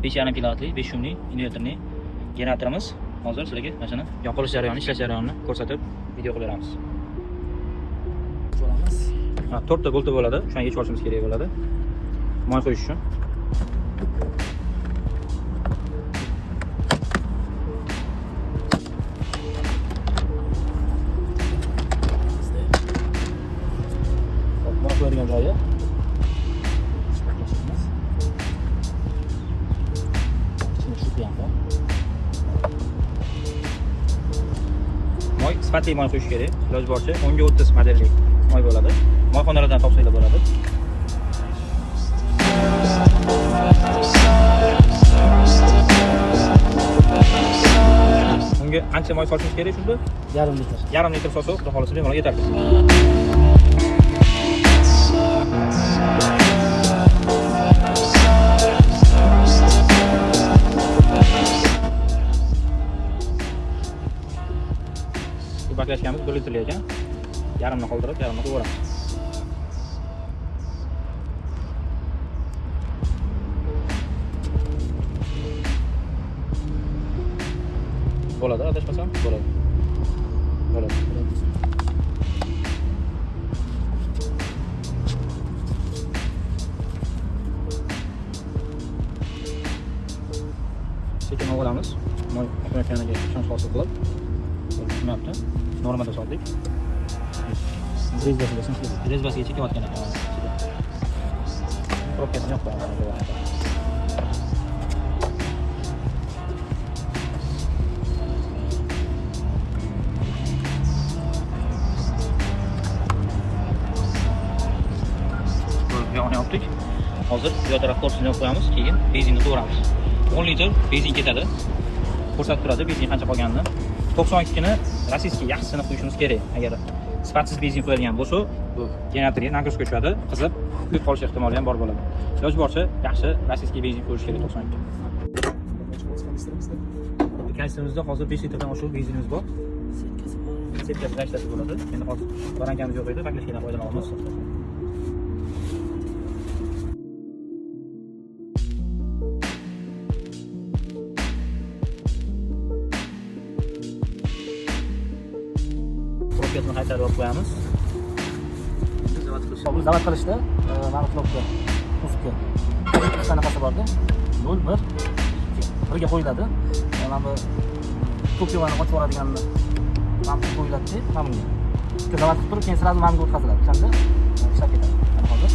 5,5 kilovatli 5 shumli invertorli generatorimiz hozir sizlarga mana shuni yoqilish jarayoni, ishlash jarayonini ko'rsatib video qilib beramiz. Bo'lamiz. Ha, 4 ta bolta bo'ladi. Shuni yechib olishimiz kerak bo'ladi. Moy qo'yish uchun. Moy qo'yadigan joyi. Moy sifatli moy qo'yish kerak. Iloji boricha 10 ga 30 modelli moy bo'ladi. Moyxonalardan topsanglar bo'ladi. Unga qancha moy solishimiz kerak shunda? 1,5 litr. 1,5 litr solsak, xudo xolasa bemalol yetarli. Baklashganimiz 1 litrli ekan. Yarmini qoldirib, yarmini qo'yamiz. Bo'ladi, adashmasam, bo'ladi. Bo'ladi. Sekin olamiz. Moy oqayotganiga ishonch hosil qilib. Bo'lmayapti. Normada soldik. Rezbasiga chekayotgan ekan. Probkasini yo'q qo'yamiz. Yog'ni optik. Hozir bu taraf korpusini qo'yamiz, keyin benzinni to'g'ramiz. 10 litr benzin ketadi. Ko'rsatib turadi benzin qancha qolganini. 92 ni rossiyskiy yaxshisini qo'yishimiz kerak. Agar sifatsiz benzin qo'yilgan bo'lsa, bu generatorga nagruska tushadi, qizib, kuyib qolish ehtimoli ham bor bo'ladi. Iloji boricha yaxshi rossiyskiy benzin qo'yish kerak 92. Kanistrmizda hozir 5 litrdan oshiq benzinimiz bor. Setkasi rashtasi bo'ladi. Endi hozir barankamiz yo'q edi, baklashkadan foydalanamiz. Probkasini qaytarib olib qo'yamiz. Zavat qilishda mana knopka ustki qanaqasi borda 0 1 2 ga qo'yiladi. Mana bu topyovani ochib yuboradiganini mana bu qo'yiladi, mana bunga. Zavat qilib turib, keyin sразу mana bunga o'tkaziladi. O'shanda ishlab ketadi. Mana hozir